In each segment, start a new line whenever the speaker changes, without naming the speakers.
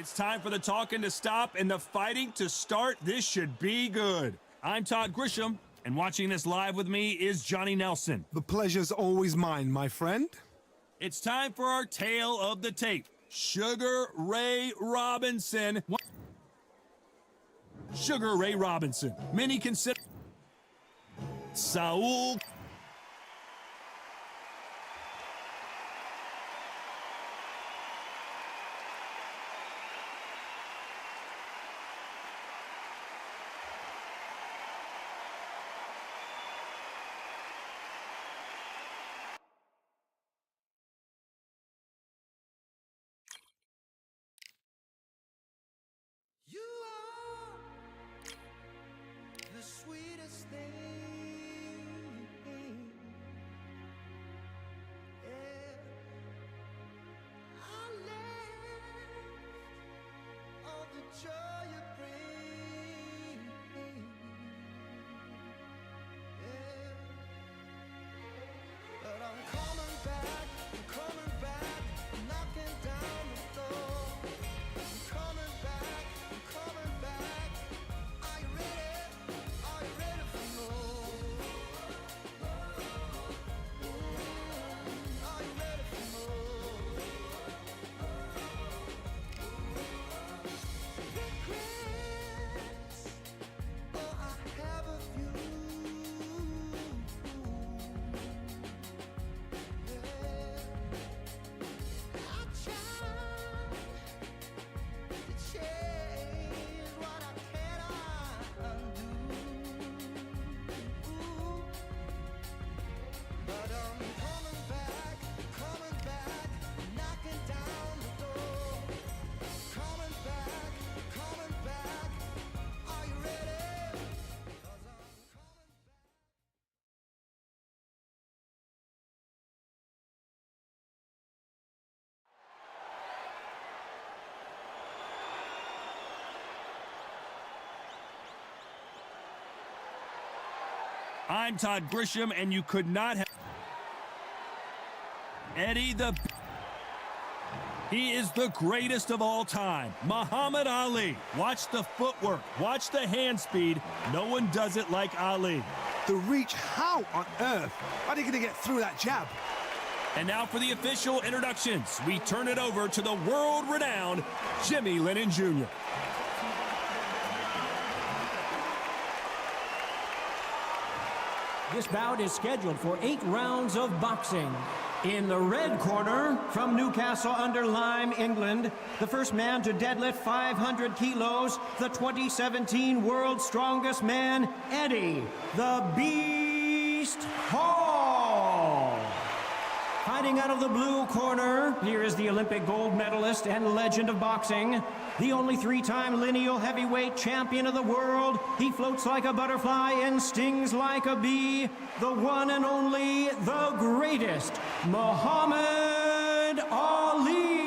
It's time for the talking to stop and the fighting to start. This should be good. I'm Todd Grisham, and watching this live with me is Johnny Nelson.
The pleasure's always mine, my friend.
It's time for our tale of the tape. Sugar Ray Robinson. Sugar Ray Robinson. Many consider Saul.
You are the sweetest thing. Yeah. I live all the joy you bring. Yeah. But I'm coming back, knocking down the door. I'm coming back. Are you ready? Are you ready for more? Are you ready for more? Regrets, oh, I have a few. Yeah, I tried to change what I cannot undo. But I'm coming back, knocking down the door. Coming back. Are you ready? 'Cause I'm coming back.
I'm Todd Grisham, and you could not have Eddie the... He is the greatest of all time, Muhammad Ali. Watch the footwork, watch the hand speed. No one does it like Ali.
The reach, how on earth are they going to get through that jab?
And now for the official introductions. We turn it over to the world-renowned Jimmy Lennon Jr.
This bout is scheduled for 8 rounds of boxing. In the red corner, from Newcastle-under-Lyme, England, the first man to deadlift 500 kilos, the 2017 World's Strongest Man, Eddie the Beast Hall. Fighting out of the blue corner, here is the Olympic gold medalist and legend of boxing, the only 3-time lineal heavyweight champion of the world. He floats like a butterfly and stings like a bee. The one and only, the greatest, Muhammad Ali.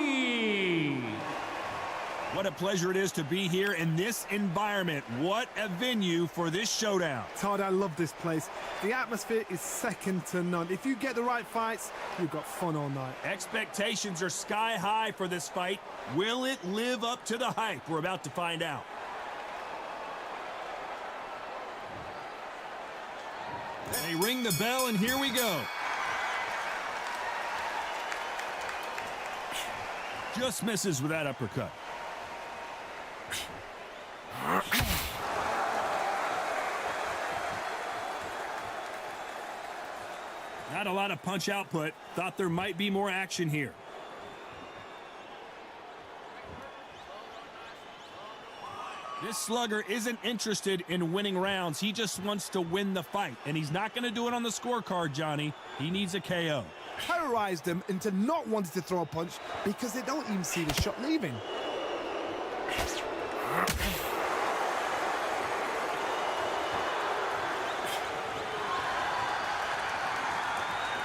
What a pleasure it is to be here in this environment. What a venue for this showdown.
Todd, I love this place. The atmosphere is second to none. If you get the right fights, you've got fun all night.
Expectations are sky high for this fight. Will it live up to the hype? We're about to find out. They ring the bell, and here we go. Just misses with that uppercut. Not a lot of punch output. Thought there might be more action here. This slugger isn't interested in winning rounds. He just wants to win the fight. And he's not going to do it on the scorecard, Johnny. He needs a KO.
Terrorized them into not wanting to throw a punch because they don't even see the shot leaving.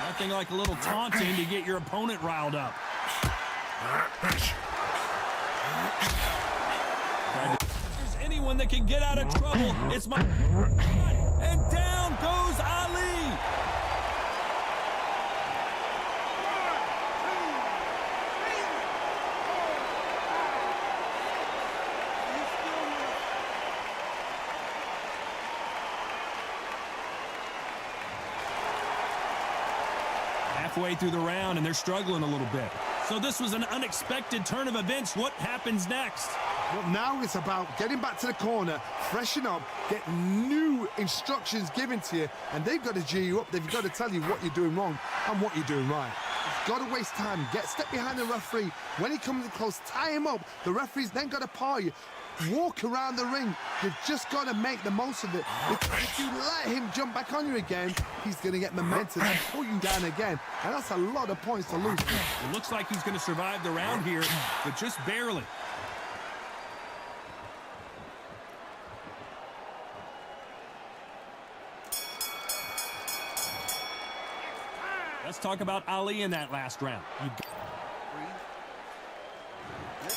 Nothing like a little taunting to get your opponent riled up. If there's anyone that can get out of trouble, it's my... And down goes Ali! halfway through the round, and they're struggling a little bit. So this was an unexpected turn of events. What happens next?
Well, now it's about getting back to the corner, freshen up, get new instructions given to you, and they've got to G you up. They've got to tell you what you're doing wrong and what you're doing right. You've got to waste time. Step behind the referee. When he comes in close, tie him up. The referee's then got to par you. Walk around the ring. You've just got to make the most of it. If you let him jump back on you again, he's going to get momentum and pull you down again. And that's a lot of points to lose.
It looks like he's going to survive the round here, but just barely. Let's talk about Ali in that last round.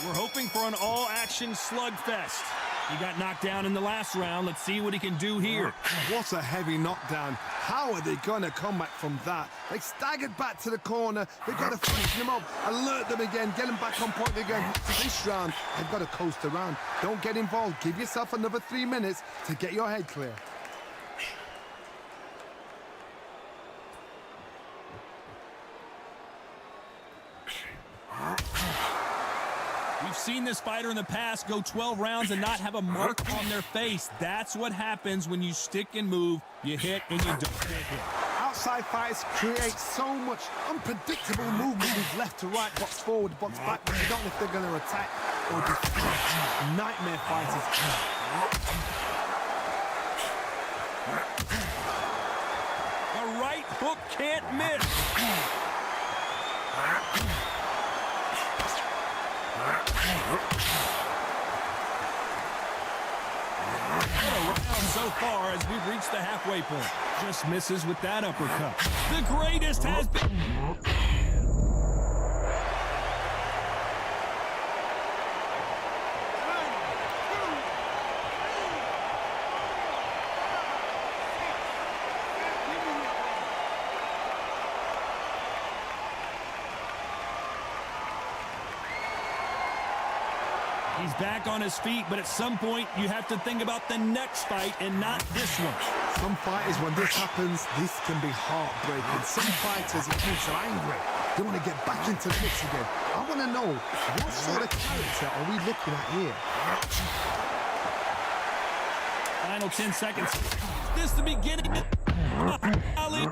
We're hoping for an all-action slugfest. He got knocked down in the last round. Let's see what he can do here.
What a heavy knockdown. How are they going to come back from that? They staggered back to the corner. They've got to freshen them up, alert them again, get them back on point again. So this round, they've got to coast around. Don't get involved. Give yourself another 3 minutes to get your head clear.
We've seen this fighter in the past go 12 rounds and not have a mark on their face. That's what happens when you stick and move. You hit and you don't get hit.
Outside fights create so much unpredictable movement with left to right, box forward, box back. You don't know if they're going to attack or defend. Nightmare fighters.
The right hook can't miss. What a round so far as we've reached the halfway point. Just misses with that uppercut. The greatest has been... He's back on his feet, but at some point you have to think about the next fight and not this one.
Some fighters, when this happens, this can be heartbreaking. Some fighters, it makes them angry. They want to get back into the mix again. I want to know, what sort of character are we looking at here?
Final 10 seconds. This is the beginning. Ali.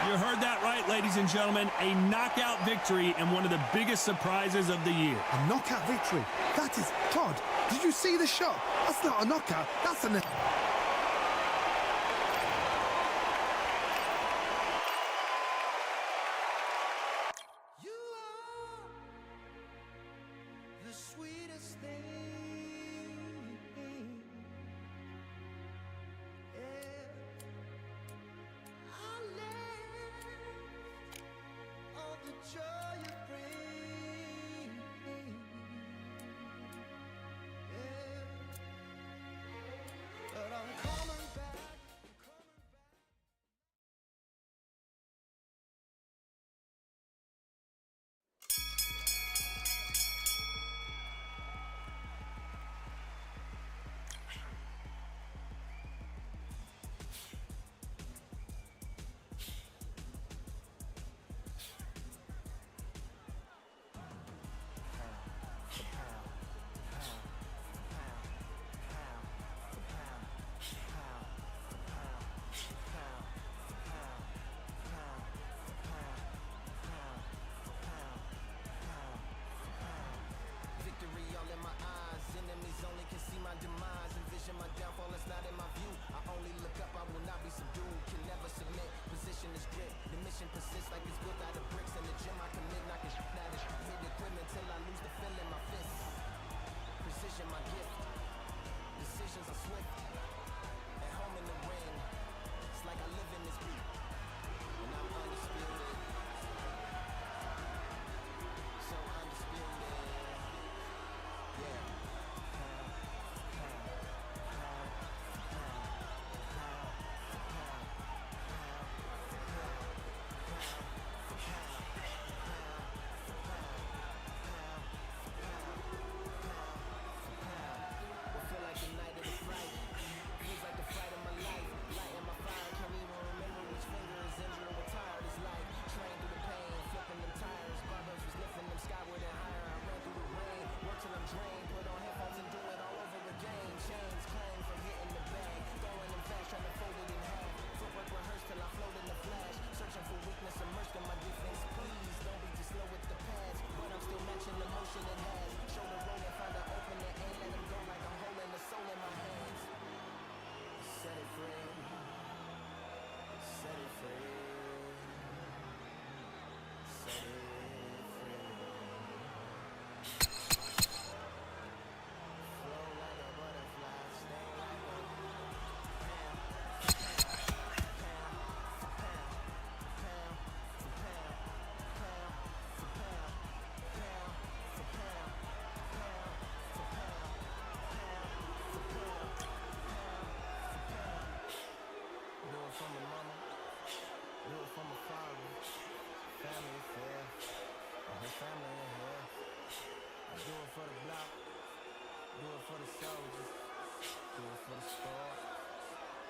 You heard that right, ladies and gentlemen. A knockout victory and one of the biggest surprises of the year.
A knockout victory. That is, Todd, did you see the shot? That's not a knockout. That's an...
You are the sweetest thing. I live all the joy you bring. But I'm coming back. Victory all in my eyes. Enemies only can see my demise. Envision my downfall, it's not in my view. I only look up, I will not be subdued. Can never submit, position is grit. The mission persists like it's built out of bricks. In the gym I commit, knocking shit out of hit equipment till I lose the feel in my fists. Precision my gift. Decisions are swift. At home in the ring, it's like I live in this beat. And I'm undisputed. So undisputed. Yeah.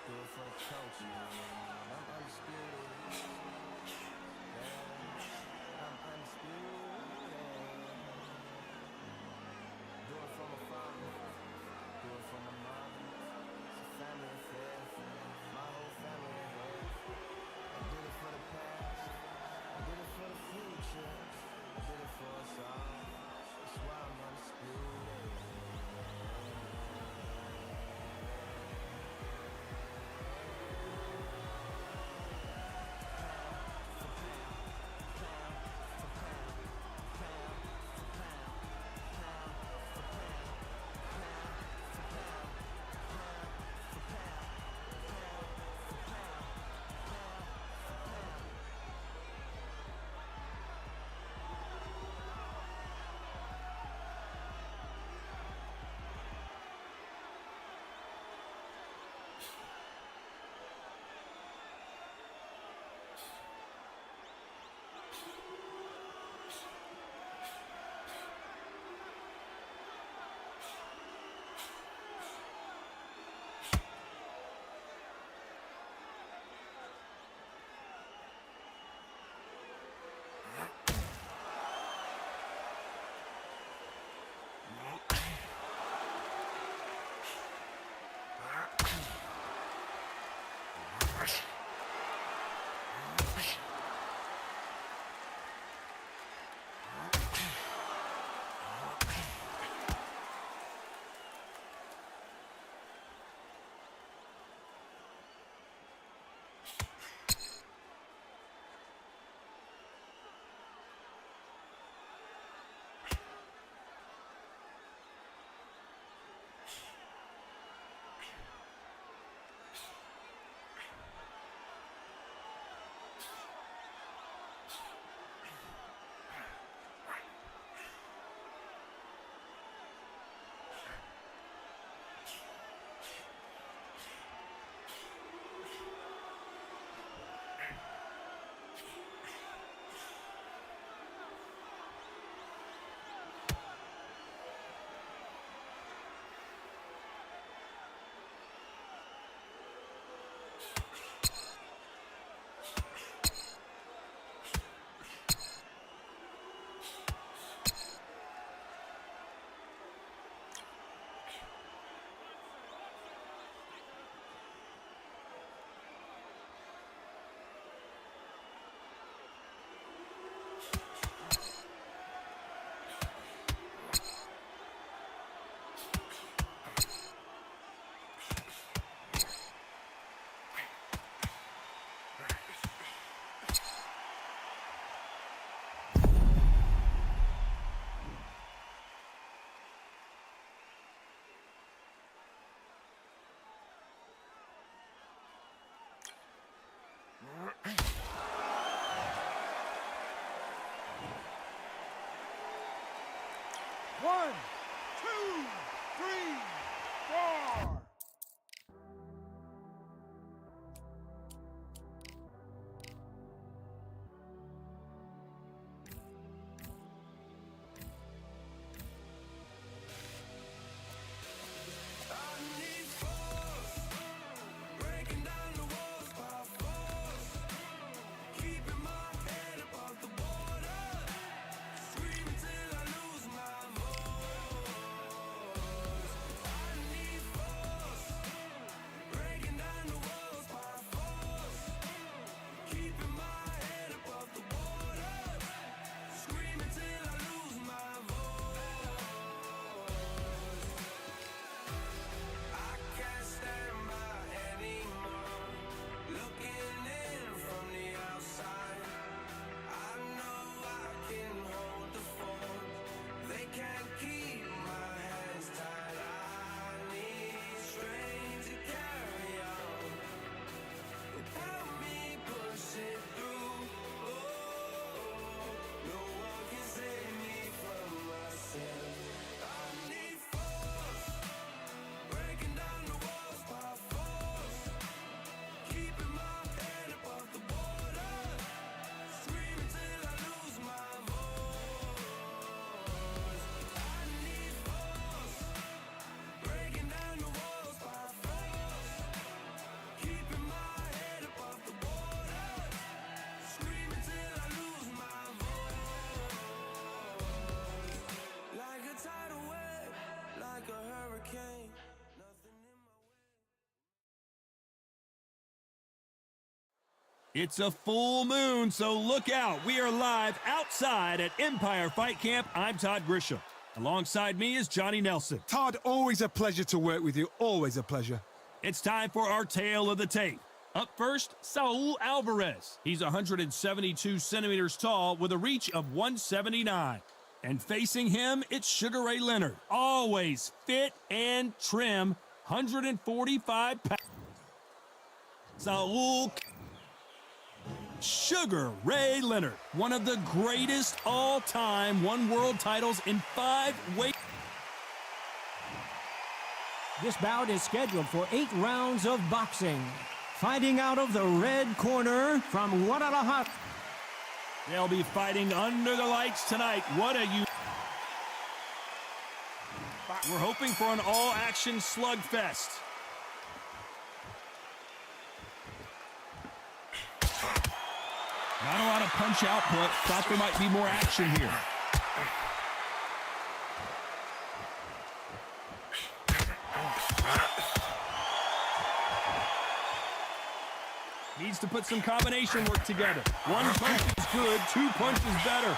Do it for the culture. I'm undisputed. Yeah, I'm undisputed. Do it for my father. Do it for my mama. It's a family affair. My whole family here. I did it for the past. I did it for the future. I did it for us all. That's why I'm undisputed. hurricane. Nothing in my way.
It's a full moon, so look out. We are live outside at Empire Fight Camp. I'm Todd Grisham. Alongside me is Johnny Nelson.
Todd, always a pleasure to work with you. Always a pleasure.
It's time for our tale of the tape. Up first, Saul Alvarez. He's 172 centimeters tall with a reach of 179. And facing him, it's Sugar Ray Leonard. Always fit and trim, 145 pounds. Saul Sugar Ray Leonard, one of the greatest all-time, won world titles in 5 weight.
This bout is scheduled for 8 rounds of boxing. Fighting out of the red corner from Guadalajara.
They'll be fighting under the lights tonight. What a you. We're hoping for an all-action slugfest. Not a lot of punch output. Thought there might be more action here. Needs to put some combination work together. 1 punch is good, 2 punches better.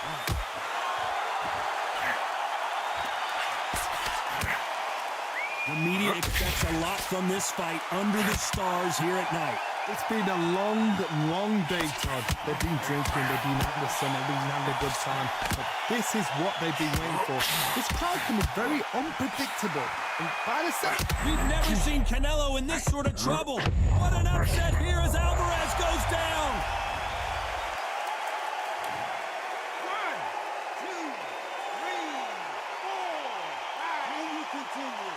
The media expects a lot from this fight under the stars here at night.
It's been a long, long day, Todd. They've been drinking, they've been out in the sun, they've been having a good time. But this is what they've been waiting for. This crowd can be very unpredictable. And by the second,
We've never seen Canelo in this sort of trouble. What an upset here as Alvarez goes down.
1, 2, 3, 4, 5. Can you continue?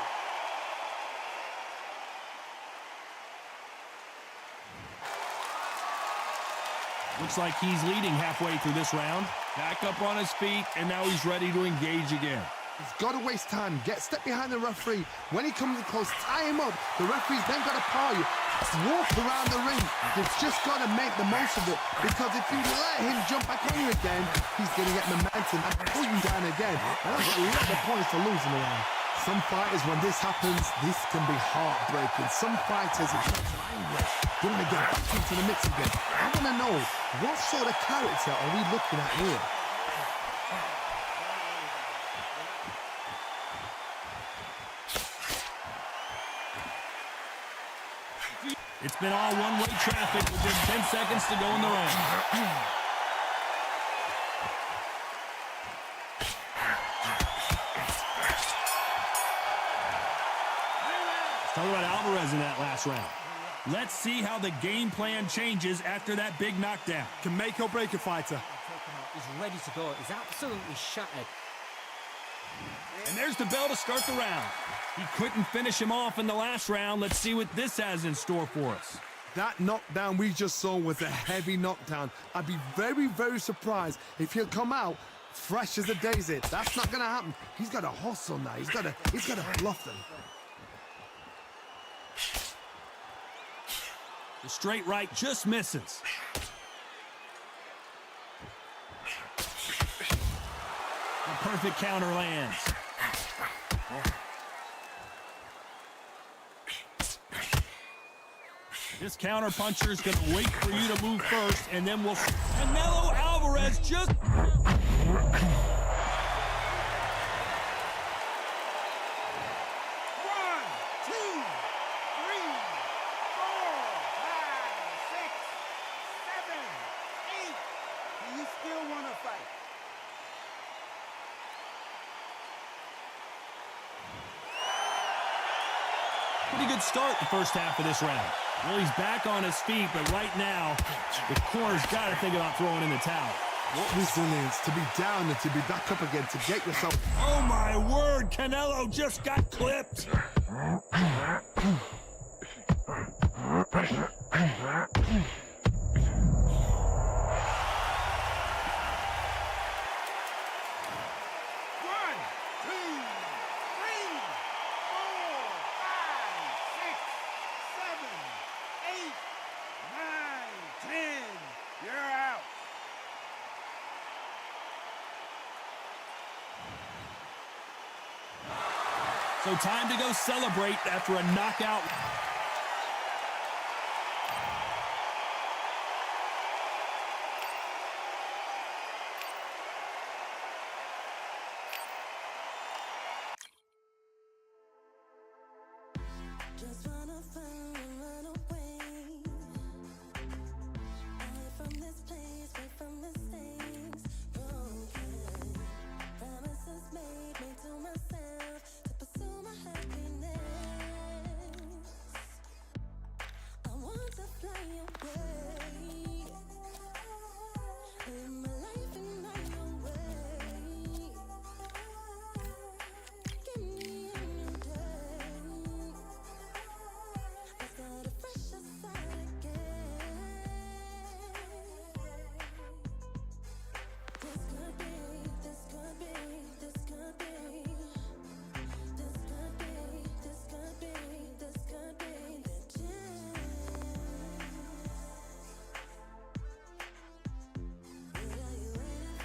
Looks like he's leading halfway through this round. Back up on his feet, and now he's ready to engage again.
he's got to waste time. Step behind the referee. When he comes close, tie him up. The referee's then got to power you. Walk around the ring. You've just got to make the most of it, because if you let him jump back on you again, he's going to get momentum and pull you down again. And that's a lot of points to losing around. Some fighters, when this happens, this can be heartbreaking. Some fighters, it's just language. They want to get back into the mix again. I want to know, what sort of character are we looking at here?
It's been all one-way traffic with just 10 seconds to go in the round. Let's talk about Alvarez in that last round. Let's see how the game plan changes after that big knockdown.
Can make or break a fighter.
He's ready to go. He's absolutely shattered.
And there's the bell to start the round. He couldn't finish him off in the last round. Let's see what this has in store for us.
That knockdown we just saw was a heavy knockdown. I'd be very, very surprised if he'll come out fresh as a daisy. That's not going to happen. He's got to hustle now. He's got to bluff them.
The straight right just misses. The perfect counter lands. This counter puncher is going to wait for you to move first, and then we'll... Canelo Alvarez just...
8. Do you still want to fight?
Pretty good start the first half of this round. Well, he's back on his feet, but right now, the corner's got to think about throwing in the towel.
What resilience to be down and to be back up again, to get yourself...
Oh, my word! Canelo just got clipped! So So time to go celebrate after a knockout.
Just wanna find and run away. Away from this place, away from mistakes. Broken promises made to myself to pursue my happiness. I want to fly away. Live my life in my own way. Give me a new day. I start a fresh start again. This could be, this could be, this could be. This could be, this could be, this could be the chance. What are you waiting for?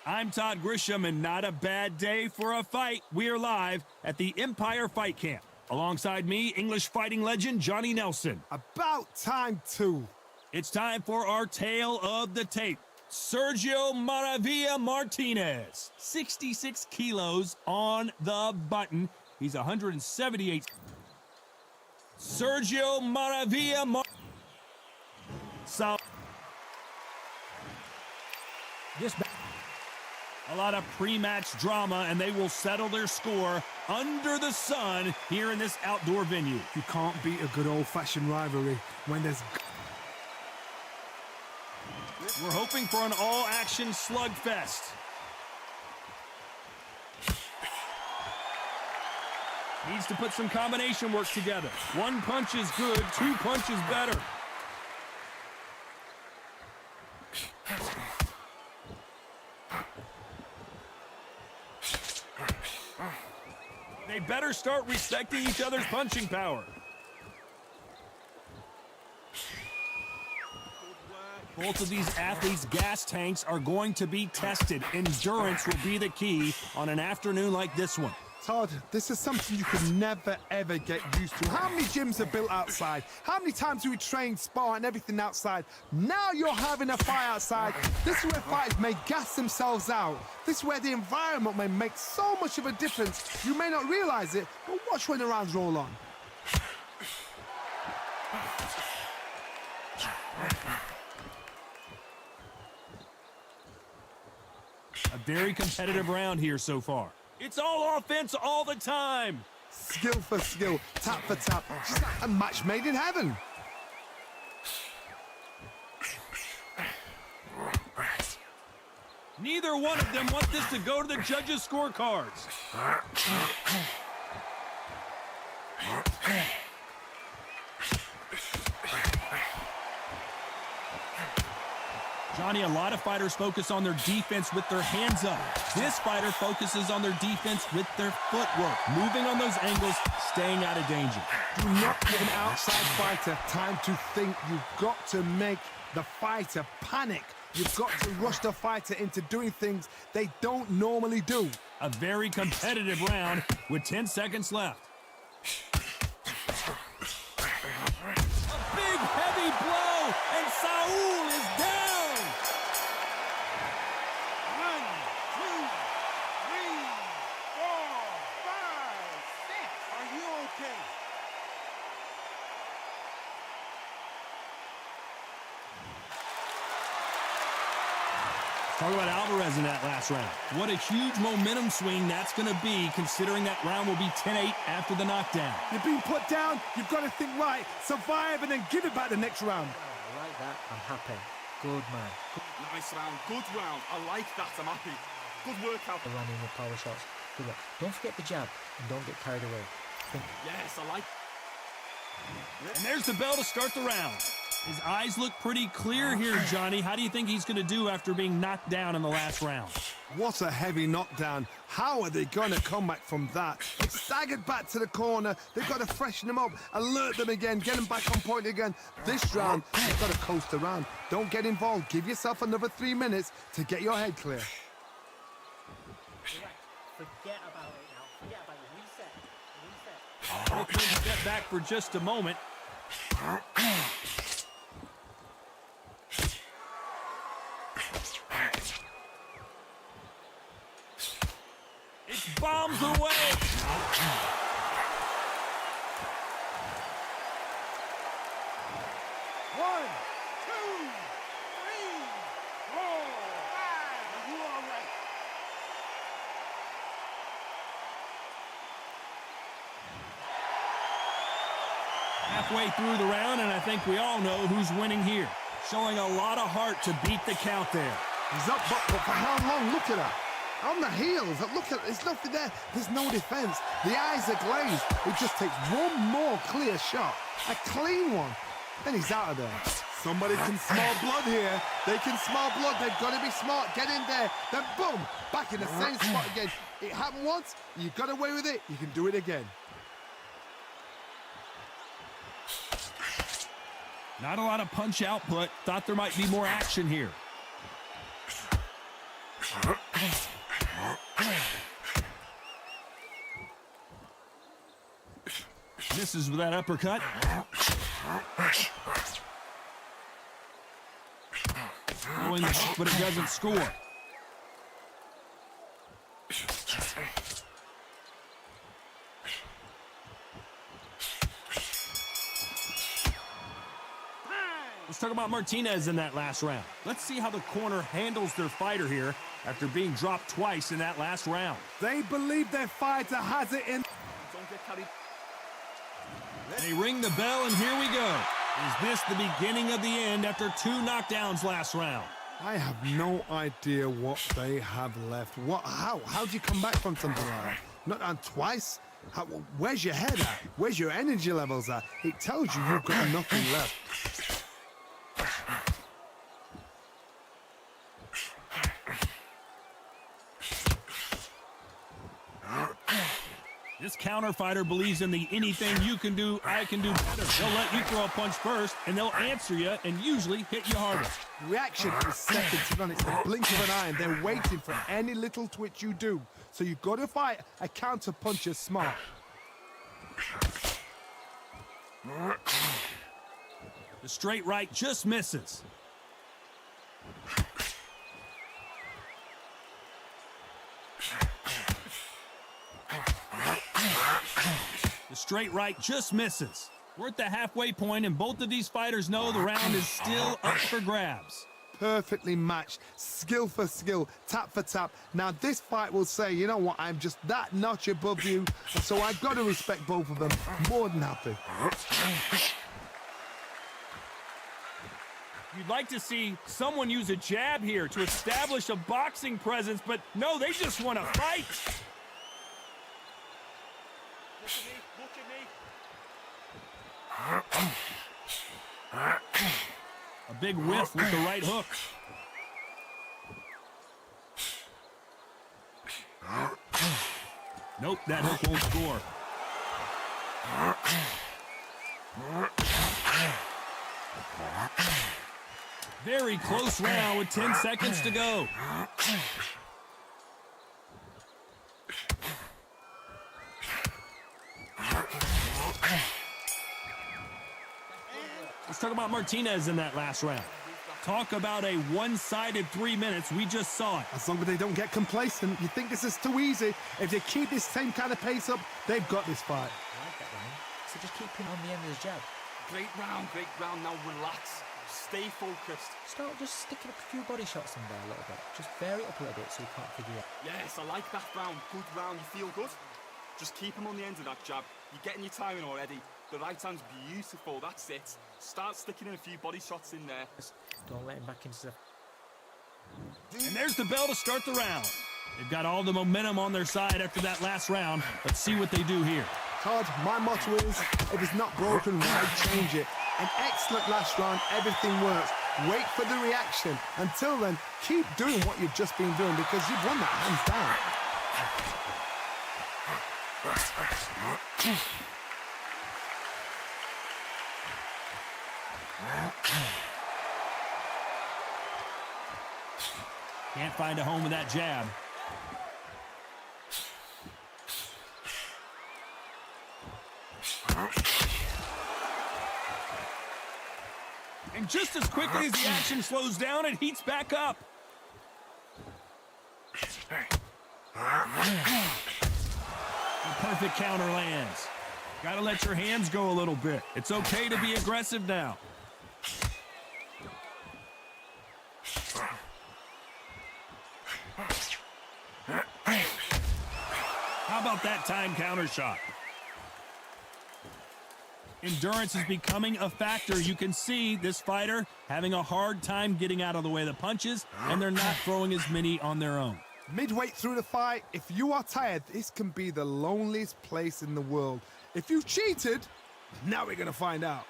I'm Todd Grisham, and not a bad day for a fight. We are live at the Empire Fight Camp. Alongside me, English fighting legend Johnny Nelson.
About time too.
It's time for our tale of the tape. Sergio Maravilla Martinez, 66 kilos on the button. He's 178. Sergio Maravilla So
This
a lot of pre-match drama, and they will settle their score under the sun here in this outdoor venue.
You can't beat a good old-fashioned rivalry when there's...
We're hoping for an all-action slugfest. Needs to put some combination work together. One punch is good, two punches better. They better start respecting each other's punching power. Both of these athletes' gas tanks are going to be tested. Endurance will be the key on an afternoon like this one.
Todd, this is something you could never, ever get used to. How many gyms are built outside? How many times do we train, spar, and everything outside? Now you're having a fight outside. This is where fighters may gas themselves out. This is where the environment may make so much of a difference. You may not realize it, but watch when the rounds roll on.
A very competitive round here so far. It's all offense all the time.
Skill for skill, tap for tap. Just like a match made in heaven.
Neither one of them want this to go to the judges' scorecards. Johnny, a lot of fighters focus on their defense with their hands up. This fighter focuses on their defense with their footwork, moving on those angles, staying out of danger.
Do not give an outside fighter time to think. You've got to make the fighter panic. You've got to rush the fighter into doing things they don't normally do.
A very competitive round with 10 seconds left. A big, heavy blow, and Saul is down.
1, 2, 3, 4, 5, 6. Are you okay?
Talk about Alvarez in that last round. What a huge momentum swing that's going to be, considering that round will be 10-8 after the knockdown.
You've been put down, you've got to think right, survive, and then give it back the next round.
I like that. I'm happy. Good man.
Nice round. Good round. I like that. I'm happy. Good workout.
The landing with power shots. Good luck. Don't forget the jab and don't get carried away.
Yes, I like.
And there's the bell to start the round. His eyes look pretty clear here, Johnny. How do you think he's going to do after being knocked down in the last round?
What a heavy knockdown. How are they going to come back from that? They've staggered back to the corner. They've got to freshen them up, alert them again, get them back on point again. This round, you've got to coast around. Don't get involved. Give yourself another 3 minutes to get your head clear.
Forget about it now. Forget about it. Reset.
We'll step back for just a moment. It's bombs away.
1, 2, 3, 4. Are you all right?
Halfway through the round, and I think we all know who's winning here. Showing a lot of heart to beat the count there.
He's up, but for how long? Look at that. On the heels, look at, there's nothing there. There's no defense. The eyes are glazed. It just takes one more clear shot, a clean one, then he's out of there. Somebody can smell blood here. They can smell blood. They've got to be smart. Get in there. Then boom, back in the same spot again. It happened once. You got away with it. You can do it again.
Not a lot of punch output. Thought there might be more action here. Misses with that uppercut. Throwing the hook, but it doesn't score. Let's talk about Martinez in that last round. Let's see how the corner handles their fighter here after being dropped twice in that last round.
They believe their fighter has it in.
Don't get carried.
They ring the bell, and here we go. Is this the beginning of the end after 2 knockdowns last round?
I have no idea what they have left. How do you come back from something like that? Not on twice? Where's your head at? Where's your energy levels at? It tells you you've got nothing left.
This counter fighter believes in the anything you can do, I can do better. They'll let you throw a punch first, and they'll answer you and usually hit you harder.
Reaction is second to none. It's the blink of an eye, and they're waiting for any little twitch you do. So you've got to fight a counter puncher smart.
The straight right just misses. The straight right just misses. We're at the halfway point, and both of these fighters know the round is still up for grabs.
Perfectly matched, skill for skill, tap for tap. Now this fight will say, you know what, I'm just that notch above you, so I've got to respect both of them. More than happy.
You'd like to see someone use a jab here to establish a boxing presence, but no, they just want to fight.
Look at me.
A big whiff with the right hook. Nope, that hook won't score. Very close round with 10 seconds to go. Let's talk about Martinez in that last round. Talk about a one-sided 3 minutes. We just saw it.
As long as they don't get complacent, you think this is too easy. If they keep this same kind of pace up, they've got this fight.
I like that round. So just keep him on the end of his jab.
Great round. Now relax. Stay focused.
Start just sticking a few body shots in there a little bit. Just vary it up a little bit so you can't figure it out.
Yes, I like that round. Good round. You feel good? Just keep him on the end of that jab. You're getting your timing already. The right hand's beautiful. That's it. Start sticking in a few body shots in there.
Just don't let him back into the...
And there's the bell to start the round. They've got all the momentum on their side after that last round. Let's see what they do here.
Todd, my motto is, if it's not broken, why change it? An excellent last round. Everything works. Wait for the reaction. Until then, keep doing what you've just been doing because you've won that hands down.
Can't find a home with that jab. And just as quickly as the action slows down, it heats back up. The perfect counter lands. Gotta let your hands go a little bit. It's okay to be aggressive now. How about that time counter shot? Endurance is becoming a factor. You can see this fighter having a hard time getting out of the way of the punches, and they're not throwing as many on their own.
Midway through the fight, if you are tired, this can be the loneliest place in the world. If you've cheated, now we're going to find out.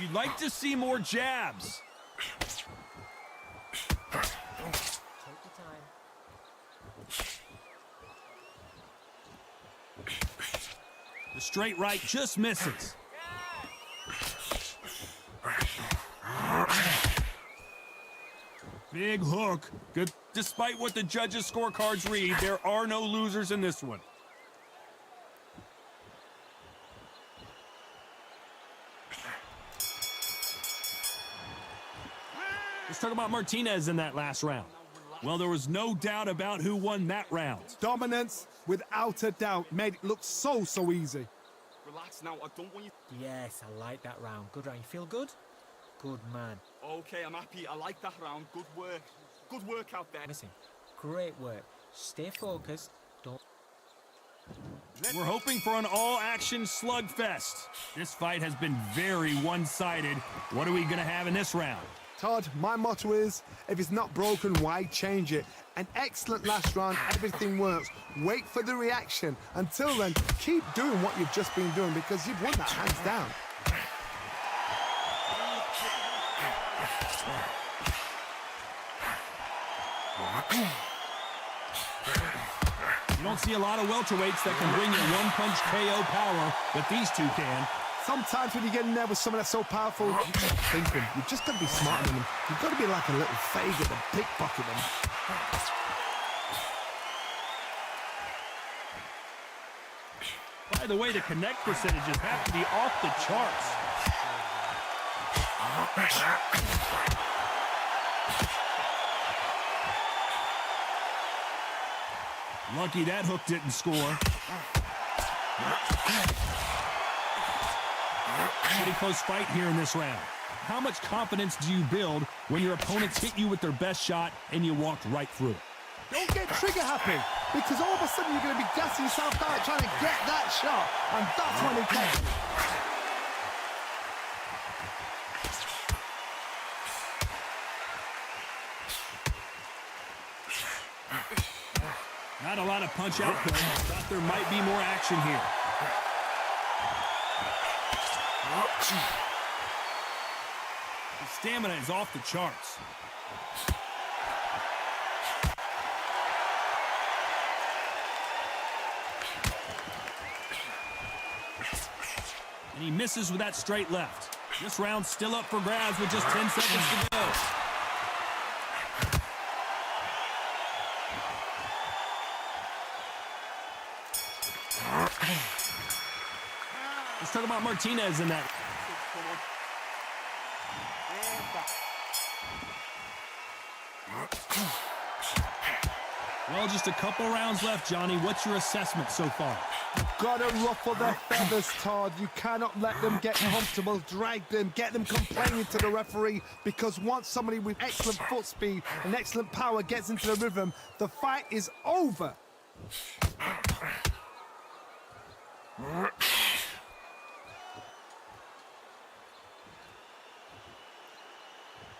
You'd like to see more jabs.
Take your time.
The straight right just misses. Big hook. Good. Despite what the judges' scorecards read, there are no losers in this one. Let's talk about Martinez in that last round. Well, there was no doubt about who won that round.
Dominance, without a doubt, made it look so easy.
Relax now, I don't want you...
Yes, I like that round. Good round. You feel good? Good man.
Okay, I'm happy. I like that round. Good work. Good work out there.
Listen, great work. Stay focused. Don't...
We're hoping for an all-action slugfest. This fight has been very one-sided. What are we going to have in this round?
Todd, my motto is, if it's not broken, why change it? An excellent last round, everything works. Wait for the reaction. Until then, keep doing what you've just been doing because you've won that hands down.
You don't see a lot of welterweights that can bring you one-punch KO power, but these two can.
Sometimes when you get in there with someone that's so powerful, you just thinking, you've just got to be smarter than them. You've got to be like a little faggot and pickpocket them.
By the way, the connect percentages have to be off the charts. Lucky that hook didn't score. Pretty close fight here in this round. How much confidence do you build when your opponents hit you with their best shot and you walked right through it?
Don't get trigger happy because all of a sudden you're going to be gassing yourself down trying to get that shot, and that's when it comes.
Not a lot of punch output. Thought there might be more action here. His stamina is off the charts. And he misses with that straight left. This round's still up for grabs with just 10 seconds to go. Let's talk about Martinez in that. Well, just a couple rounds left, Johnny. What's your assessment so far?
Gotta ruffle their feathers, Todd. You cannot let them get comfortable. Drag them, get them complaining to the referee, because once somebody with excellent foot speed and excellent power gets into the rhythm, the fight is over.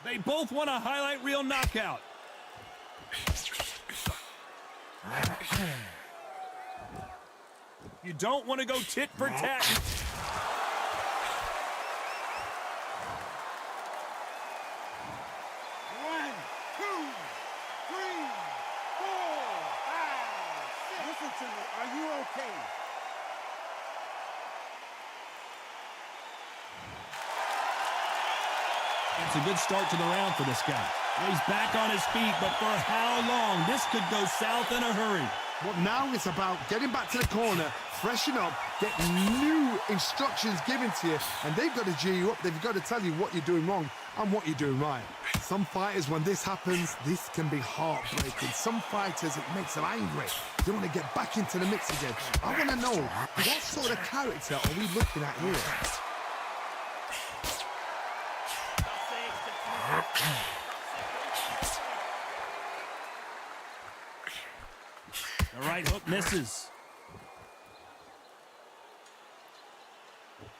They both want a highlight reel knockout. You don't want to go tit for tat.
One, two, three, four, five, six. Listen to me. Are you okay?
It's a good start to the round for this guy. He's back on his feet, but for how long? This could go south in a hurry.
But now it's about getting back to the corner, freshen up, get new instructions given to you, and they've got to G you up. They've got to tell you what you're doing wrong and what you're doing right. Some fighters, when this happens, this can be heartbreaking. Some fighters, it makes them angry. They want to get back into the mix again. I want to know, what sort of character are we looking at here?
The right hook misses.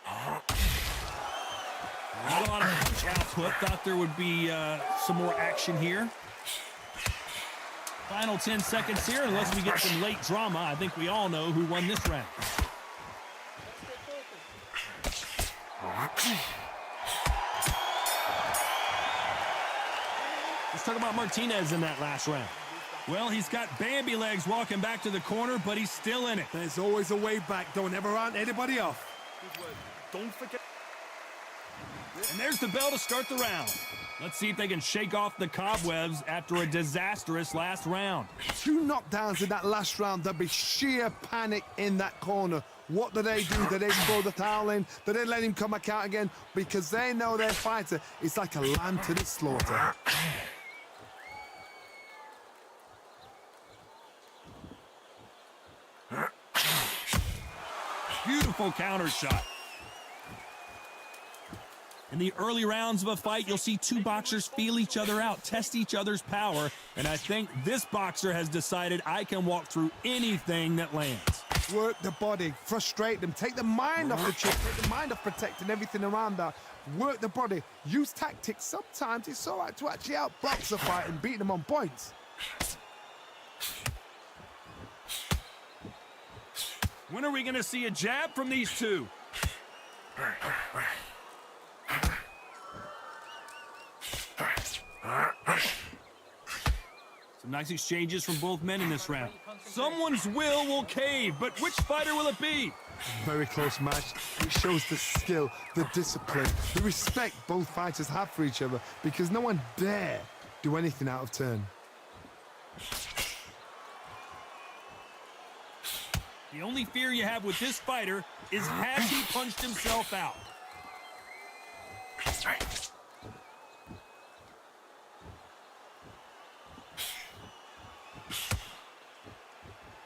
Not a lot of punch output. Thought there would be some more action here. Final 10 seconds here, unless we get some late drama. I think we all know who won this round. Let's talk about Martinez in that last round. Well, he's got Bambi legs walking back to the corner, but he's still in it.
There's always a way back. Don't ever round anybody off.
Don't forget.
And there's the bell to start the round. Let's see if they can shake off the cobwebs after a disastrous last round.
2 knockdowns in that last round. There'll be sheer panic in that corner. What do? Do they throw the towel in? Do they let him come back out again? Because they know their fighter is like a lamb to the slaughter.
Beautiful counter shot. In the early rounds of a fight, you'll see two boxers feel each other out, test each other's power, and I think this boxer has decided I can walk through anything that lands.
Work the body, frustrate them, take the mind off the chip, take the mind off protecting everything around that. Work the body, use tactics. Sometimes it's all right to actually outbox a fight and beat them on points.
When are we going to see a jab from these two? Some nice exchanges from both men in this round. Someone's will cave, but which fighter will it be?
Very close match. It shows the skill, the discipline, the respect both fighters have for each other, because no one dare do anything out of turn.
The only fear you have with this fighter is has he punched himself out?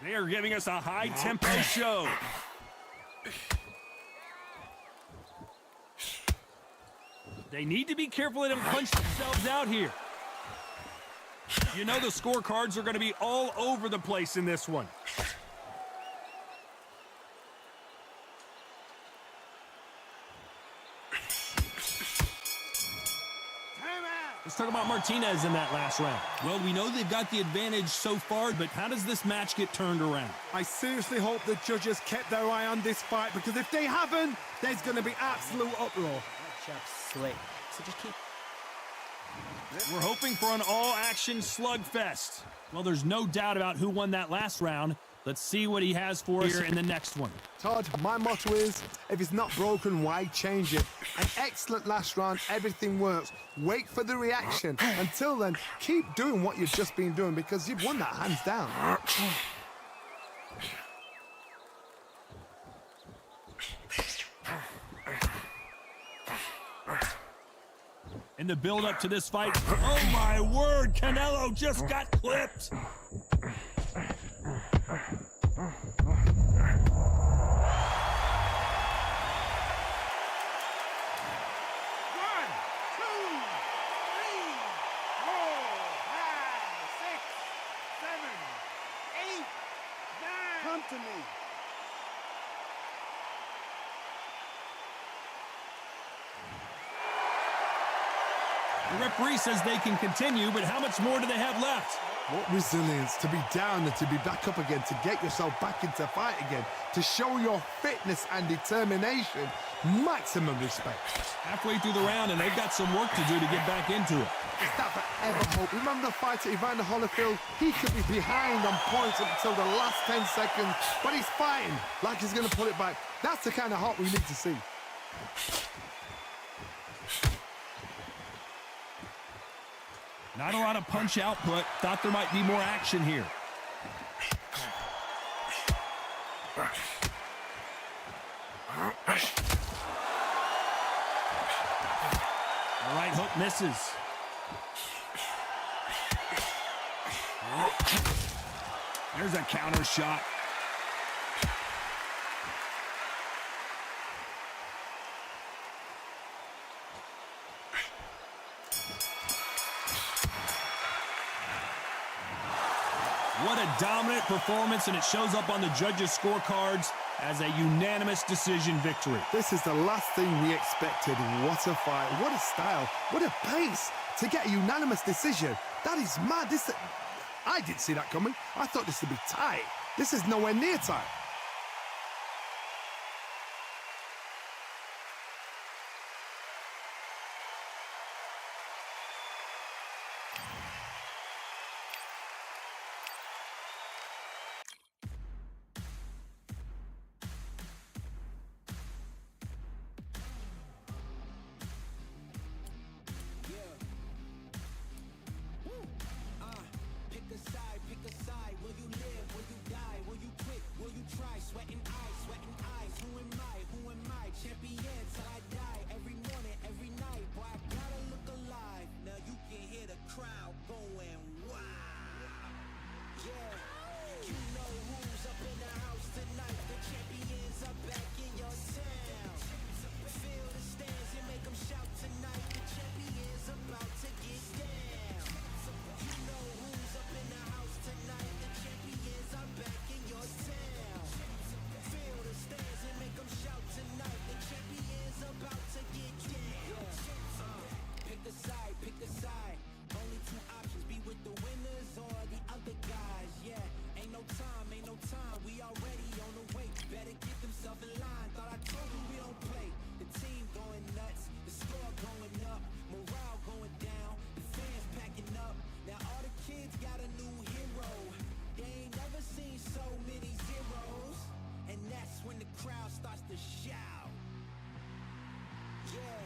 They are giving us a high-tempo show. They need to be careful they don't punch themselves out here. You know the scorecards are going to be all over the place in this one. Let's talk about Martinez in that last round. Well, we know they've got the advantage so far, but how does this match get turned around?
I seriously hope the judges kept their eye on this fight, because if they haven't, there's going to be absolute uproar.
That jab's slick. So just keep...
We're hoping for an all-action slugfest. Well, there's no doubt about who won that last round. Let's see what he has for us here in the next one.
Todd, my motto is, if it's not broken, why change it? An excellent last round, everything works. Wait for the reaction. Until then, keep doing what you've just been doing, because you've won that hands down.
In the build-up to this fight, oh my word, Canelo just got clipped.
Come to me.
The referee says they can continue, but how much more do they have left?
What resilience to be down and to be back up again, to get yourself back into fight again, to show your fitness and determination. Maximum respect.
Halfway through the round, and they've got some work to do to get back into it.
Is that forever hope? Remember the fight at Evander Holyfield? He could be behind on points up until the last 10 seconds, but he's fighting like he's going to pull it back. That's the kind of heart we need to see.
Not a lot of punch output. Thought there might be more action here. The right hook misses. There's a counter shot. What a dominant performance, and it shows up on the judges' scorecards as a unanimous decision victory.
This is the last thing we expected. What a fight, what a style, what a pace to get a unanimous decision. That is mad. I didn't see that coming. I thought this would be tight. This is nowhere near tight.
Pick a side. Will you live? Will you die? Will you quit? Will you try? Sweating eyes. Who am I? Champion till I die. Every morning, every night. Boy, I gotta look alive. Now you can hear the crowd going wow. Yeah, you know who's up in the house tonight. The champions are back in your town. Feel the stands and make them shout tonight. The champions about to get down. You know who's up in the house tonight. The champions are back in your town. Feel the stands and make them shout tonight. The champions about to get down. Pick a side. Only two options, be with the winners or the other guys. Yeah, ain't no time. We already on the way. Better get themselves in line. Thought I told you we don't play. The team going nuts, the score going up, morale going down, the fans packing up. Now all the kids got a new hero. They ain't never seen so many zeros. And that's when the crowd starts to shout. Yeah,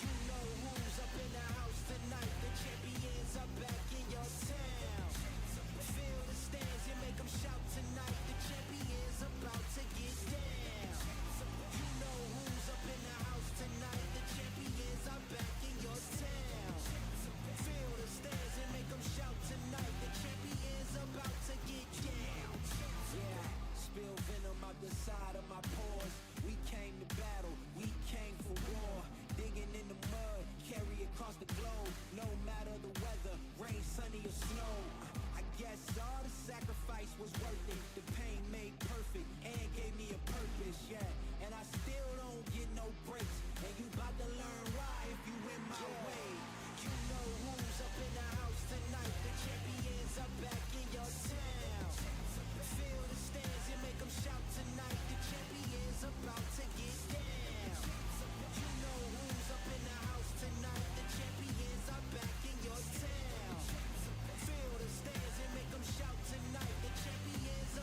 you know who's up in the house tonight. The champions are back in your town. Feel the stands and make them shout tonight. The champions about to get down. You know who's up in the house tonight. The champions are back in your town. Feel the stands and make them shout tonight. The champions about to get down. Yeah, spill venom out the side of my pores. We came to battle, we came for war. Digging in the mud, carry across the globe. No matter the weather, rain, sunny or snow. I guess all the sacrifice was worth it. The pain made perfect and gave me a purpose, yeah. And I still don't get no breaks. And you bout to learn why if you in my way. You know who's up in the house tonight. The champions are back in your town. Feel the stands and make them shout tonight. The champions about to get down. You know who's up in the house tonight. The champions are back in your town. Feel the stands and make them shout tonight. The champions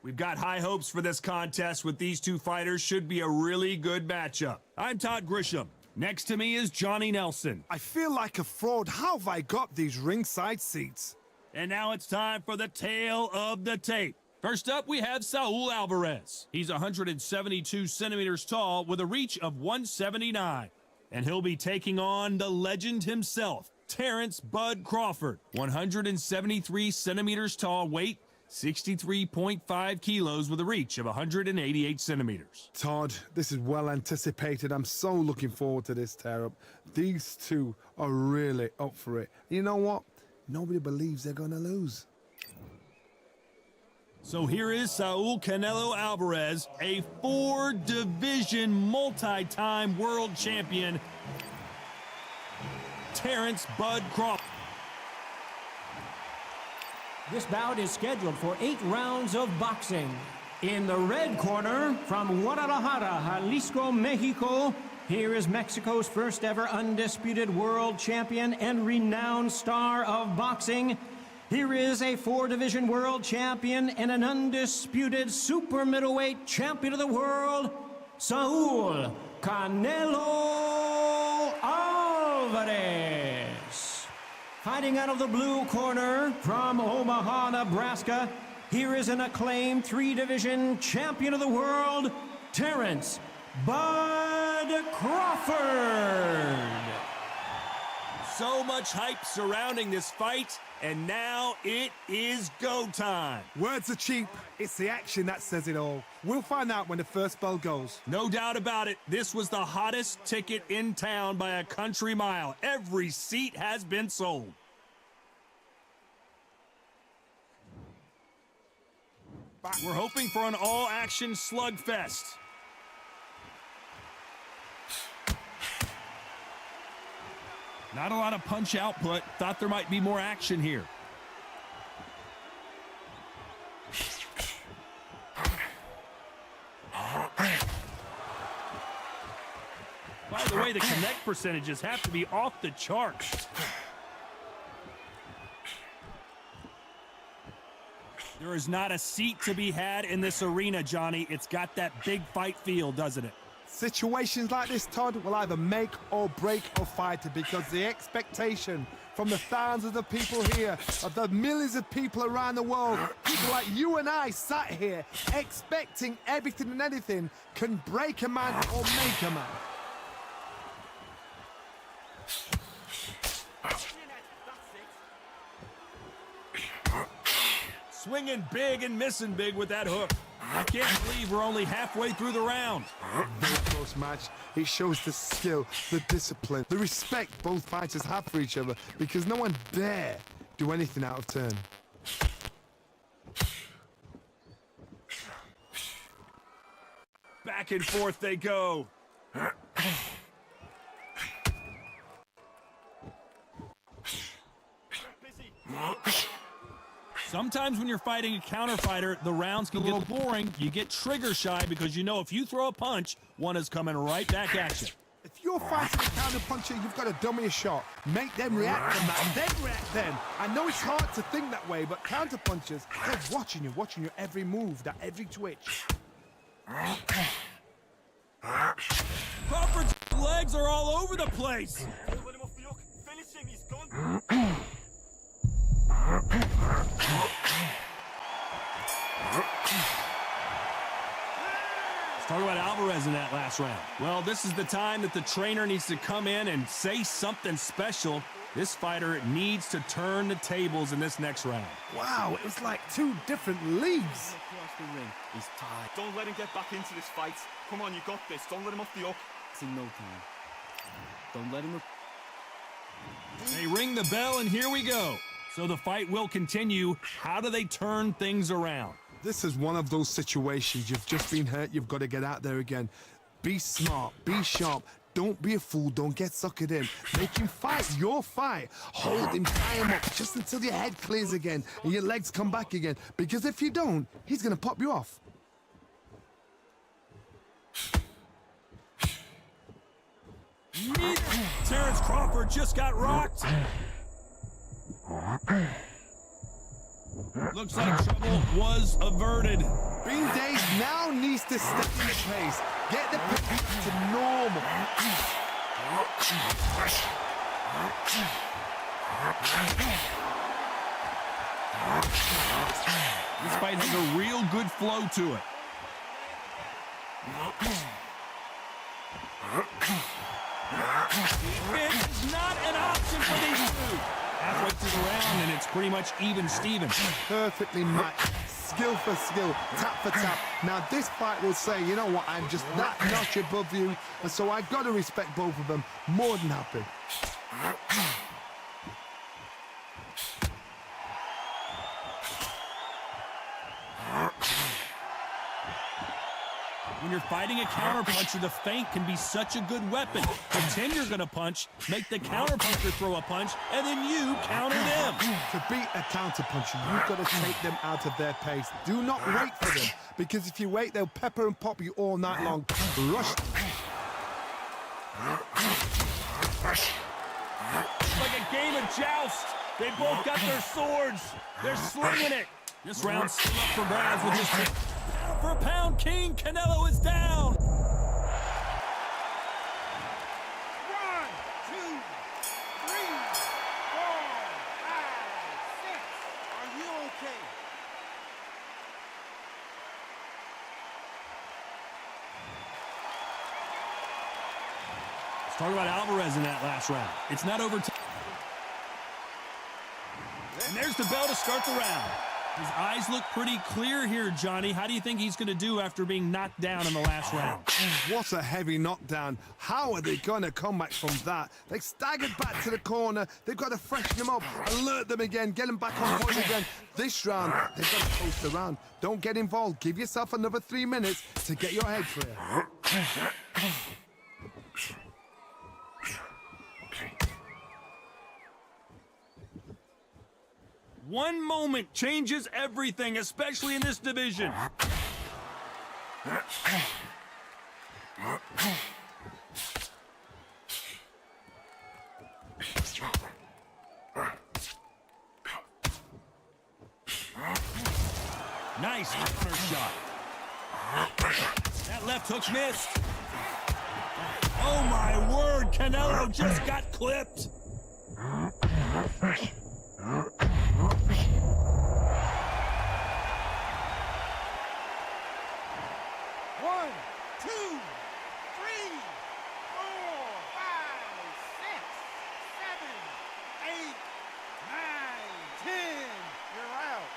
We've got high hopes for this contest with these two fighters. Should be a really good matchup. I'm Todd Grisham. Next to me is Johnny Nelson.
I feel like a fraud. How have I got these ringside seats?
And now it's time for the tale of the tape. First up, we have Saul Alvarez. He's 172 centimeters tall with a reach of 179. And he'll be taking on the legend himself, Terrence Bud Crawford. 173 centimeters tall, weight 63.5 kilos with a reach of 188 centimeters.
Todd, this is well anticipated. I'm so looking forward to this tear-up. These two are really up for it. You know what? Nobody believes they're going to lose.
So here is Saul Canelo Alvarez, a 4-division multi-time world champion, Terrence Bud Crawford.
This bout is scheduled for 8 rounds of boxing. In the red corner, from Guadalajara, Jalisco, Mexico, here is Mexico's first ever undisputed world champion and renowned star of boxing. Here is a 4-division world champion and an undisputed super middleweight champion of the world, Saul Canelo Alvarez. Fighting out of the blue corner from Omaha, Nebraska, here is an acclaimed 3-division champion of the world, Terrence Bud Crawford.
So much hype surrounding this fight, and now it is go time.
Words are cheap. It's the action that says it all. We'll find out when the first bell goes.
No doubt about it, this was the hottest ticket in town by a country mile. Every seat has been sold. We're hoping for an all-action slugfest. Not a lot of punch output. Thought there might be more action here. By the way, the connect percentages have to be off the charts. There is not a seat to be had in this arena, Johnny. It's got that big fight feel, doesn't it?
Situations like this, Todd, will either make or break a fighter because the expectation from the thousands of people here, of the millions of people around the world, people like you and I sat here expecting everything and anything, can break a man or make a man.
Swinging big and missing big with that hook. I can't believe we're only halfway through the round.
Very close match. It shows the skill, the discipline, the respect both fighters have for each other because no one dare do anything out of turn.
Back and forth they go. Sometimes when you're fighting a counter fighter, the rounds can get a little boring. You get trigger shy because you know if you throw a punch, one is coming right back at you.
If you're fighting a counter puncher, you've got to dummy a shot. Make them react from that, and then react then. I know it's hard to think that way, but counter punchers, they're watching your every move, that every twitch.
Crawford's legs are all over the place.
Don't let him off the hook. Finish him, he's done.
Let's talk about Alvarez in that last round. Well, this is the time that the trainer needs to come in and say something special. This fighter needs to turn the tables in this next round.
Wow, it was like 2 different leagues.
Across the ring. He's tired.
Don't let him get back into this fight. Come on, you got this. Don't let him off the hook.
It's in no time. Don't let him...
They ring the bell, and here we go. So the fight will continue. How do they turn things around?
This is one of those situations. You've just been hurt. You've got to get out there again. Be smart. Be sharp. Don't be a fool. Don't get suckered in. Make him fight your fight. Hold him, tie him up just until your head clears again and your legs come back again. Because if you don't, he's going to pop you off.
Terrence Crawford just got rocked. Looks like trouble was averted.
Bean Days now needs to stay in the pace. Get the pace to normal.
This fight has a real good flow to it. Defense is not an option for these two. Halfway through the round, and it's pretty much even Steven.
Perfectly matched. Skill for skill, tap for tap. Now this fight will say, you know what, I'm just that notch above you, and so I've got to respect both of them. More than happy.
When you're fighting a counterpuncher, the feint can be such a good weapon. Pretend you're going to punch, make the counterpuncher throw a punch, and then you counter them.
To beat a counterpuncher, you've got to take them out of their pace. Do not wait for them, because if you wait, they'll pepper and pop you all night long. Rush.
It's like a game of joust. They both got their swords. They're slinging it. This round's still up for grabs with this pound for pound king. Canelo is down.
1, 2, 3, 4, 5, 6. Are you okay?
Let's talk about Alvarez in that last round. It's not over. And there's the bell to start the round. His eyes look pretty clear here, Johnny. How do you think he's going to do after being knocked down in the last round?
What a heavy knockdown. How are they going to come back from that? They staggered back to the corner. They've got to freshen them up, alert them again, get them back on point again. This round, they've got to post the round. Don't get involved. Give yourself another 3 minutes to get your head clear.
One moment changes everything, especially in this division. Nice counter shot. That left hook missed. Oh my word, Canelo just got clipped.
1, 2, 3, 4, 5, 6, 7, 8, 9, 10. You're out.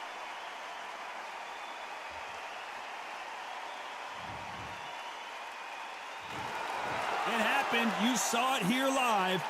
It happened. You saw it here live.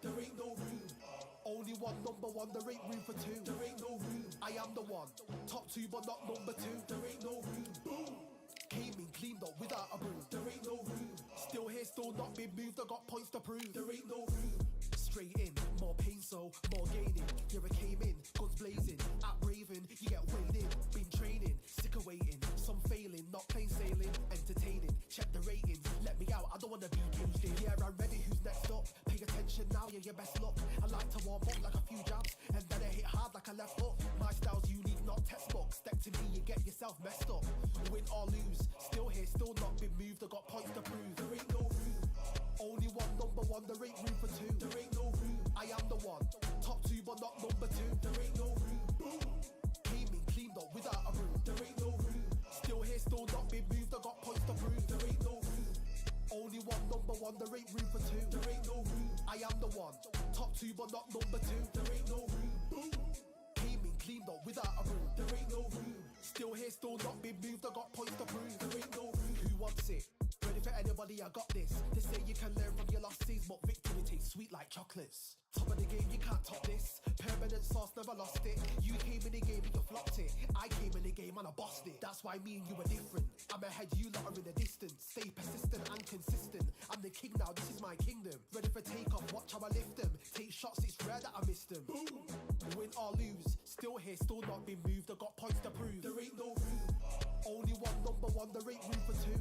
There ain't no room. Only one number one, there ain't room for two. There ain't no room. I am the one. Top two, but not number two. There ain't no room. Boom. Came in, cleaned up without a broom. There ain't no room. Still here, still not been moved. I got points to prove. There ain't no room. Straight in, more pain, so more gaining. Here I came in, guns blazing. At Raven, you get weighed in. Been training, sick of waiting. Some failing, not plain sailing. Entertaining, check the ratings. Let me out, I don't wanna be caged in. Yeah, I'm ready, who's next up? Pay attention now, yeah, your best luck. I like to warm up like a few jabs, and then I hit hard like a left hook. My style's unique, not textbook. Step to me, you get yourself messed up. Win or lose, still here, still not been moved. I got points to prove. There ain't no room. Only one number one, there ain't room for two. There ain't no room. I am the one. Top two, but not number two. There ain't no room. Boom. Came in, cleaned up without a broom. There ain't no room. Still here, still not been moved. I got points to prove. There ain't no room. Only one number one, there ain't room for two. There ain't no room. I am the one. Top two, but not number two. There ain't no room. Boom. Came in, cleaned up without a broom. There ain't no room. Still here, still not been moved. I got points to prove. There ain't no room. Who wants it? Ready for anybody? I got this. They say you can learn from your losses, but victory tastes sweet like chocolates.
Top of the game, you can't top this. Permanent sauce, never lost it. You came in the game and you flopped it. I came in the game and I bossed it. That's why me and you are different. I'm ahead, you lot are in the distance. Stay persistent and consistent. I'm the king now, this is my kingdom. Ready for takeoff, watch how I lift them. Take shots, it's rare that I missed them. Boom. Win or lose, still here, still not been moved. I got points to prove. There ain't no room. Only one number one, there ain't room for two.